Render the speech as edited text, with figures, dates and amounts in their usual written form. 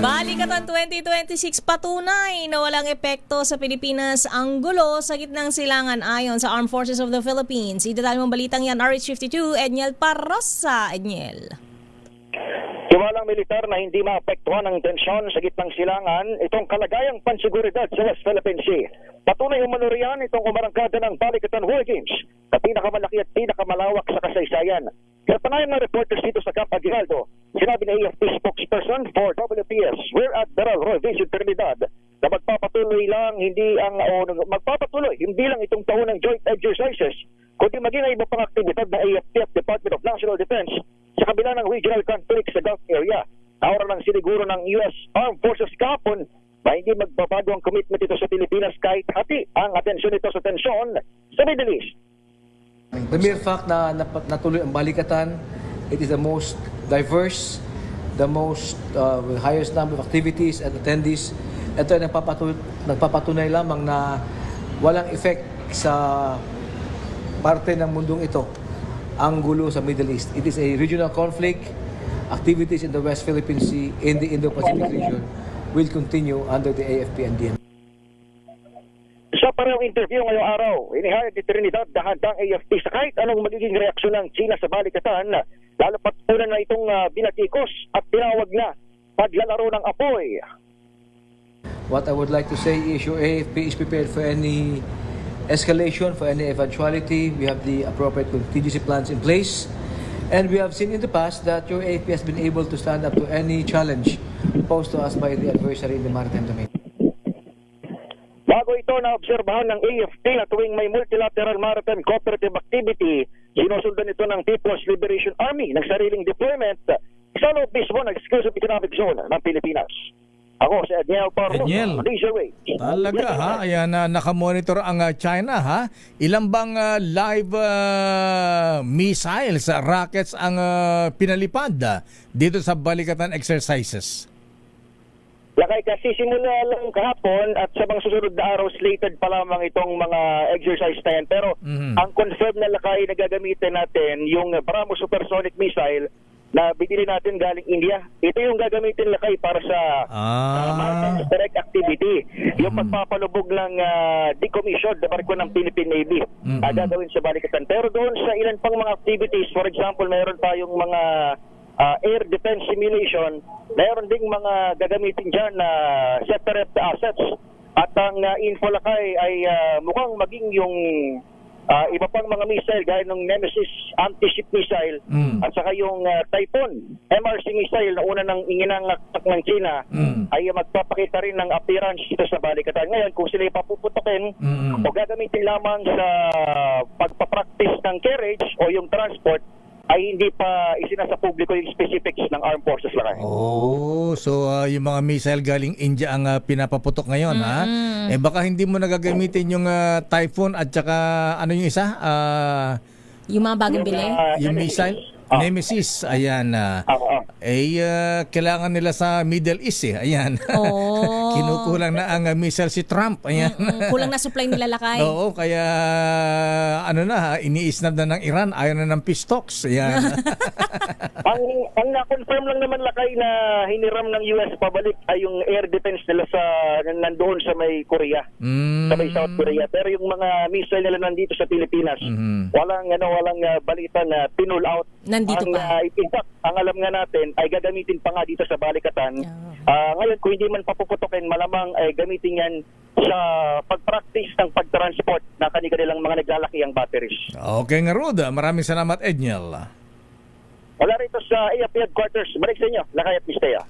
Balikatan 2026 patunay na walang epekto sa Pilipinas ang gulo sa gitnang silangan ayon sa Armed Forces of the Philippines. Idadal mong balitang yan, RH52, Edniel Parrosa. Edniel. Tiwalang militar na hindi maapektuhan ng tensyon sa gitnang silangan itong kalagayang pansiguridad sa West Philippine Sea. Patunay umano riyan itong umarangkada ng Balikatan War Games na pinakamalaki at pinakamalawak sa kasaysayan. Kapanayan ng reporters dito sa Camp Aguinaldo, sinabi ng AFP spokesperson for WPS, Rear Admiral Roy Vincent Trinidad, na magpapatuloy lang hindi lang itong taon ng joint exercises, kundi maging ay iba pang aktibidad ng AFP at Department of National Defense sa kabila ng regional conflict sa Gulf area. Naura ng siniguro ng US Armed Forces kahapon na hindi magbabago ang commitment ito sa Pilipinas kahit hati ang atensyon ito sa tensyon sa Middle East. The mere fact na natuloy ang balikatan, it is the most diverse, the most highest number of activities and attendees. Ito ay nagpapatunay lamang na walang effect sa parte ng mundong ito ang gulo sa Middle East. It is a regional conflict. Activities in the West Philippine Sea, in the Indo-Pacific region will continue under the AFP and DND. Sa parehong interview ngayong araw, inihayag ni Trinidad na handang AFP sa kahit anong magiging reaksyon ng China sa balikatan, lalo pat una na itong binatikos at tinawag na paglalaro ng apoy. What I would like to say is your AFP is prepared for any escalation, for any eventuality. We have the appropriate contingency plans in place. And we have seen in the past that your AFP has been able to stand up to any challenge posed to us by the adversary in the maritime domain. Bago ito na obserbahan ng AFP na tuwing may multilateral maritime cooperative activity, sinusundan ito ng People's Liberation Army ng sariling deployment sa loob mismo ng Exclusive Economic Zone ng Pilipinas. Ako si Edniel Parrosa, Razorway. Talaga ha? Ayan, nakamonitor ang China ha? Ilang bang live missiles, rockets ang pinalipad dito sa balikatan exercises? Lakay kasi simula lang kahapon at sa mga susunod na araw slated pa lamang itong mga exercise na yan. Pero ang confirmed na lakay na gagamitin natin, yung BrahMos supersonic missile na binili natin galing India. Ito yung gagamitin lakay para sa direct activity. Yung pagpapalubog ng decommissioned na barko ng Philippine Navy gagawin sa balikatan. Pero doon sa ilan pang mga activities, for example, mayroon tayong mga air defense simulation, mayroon ding mga gagamitin dyan na separate assets. At ang info lakay ay mukhang maging yung iba pang mga missile gaya ng Nemesis anti-ship missile at saka yung Typhoon MRC missile na una ng inginangaktak ng China ay magpapakita rin ng appearance dito sa balikatan. Ngayon, kung sila ipapuputokin o gagamitin lamang sa pagpapractice ng carriage o yung transport, ay hindi pa isinasa publiko yung specifics ng Armed Forces lang. Oh, so yung mga missile galing India ang pinapaputok ngayon ha? Eh baka hindi mo nagagamitin yung Typhoon at saka ano yung isa? Yung mga bagong bili? Yung missile? Nemesis, ayan. Kailangan nila sa Middle East eh. Ayan. Oh. Kinukulang na ang missile si Trump. Ayan. Kulang na supply nila lakay. Oo, kaya iniisnab na ng Iran. Ayaw na ng peace talks. Ayan. ang na-confirm lang naman lakay na hiniram ng US pabalik ay yung air defense nila sa nandoon sa may Korea. Sa may South Korea. Pero yung mga missile nila nandito sa Pilipinas, walang balita na pinull out. Nandito pa. In fact, ang alam nga natin ay gagamitin pa nga dito sa balikatan. Ngayon, kung hindi man papuputokin, malamang ay gamitin yan sa pag-practice ng pag-transport na kanilang mga naglalaki ang batteries. Okay nga, Rod. Maraming salamat, Edniel. Wala rito sa AFP headquarters. Balik sa inyo, Lakay at Mistea.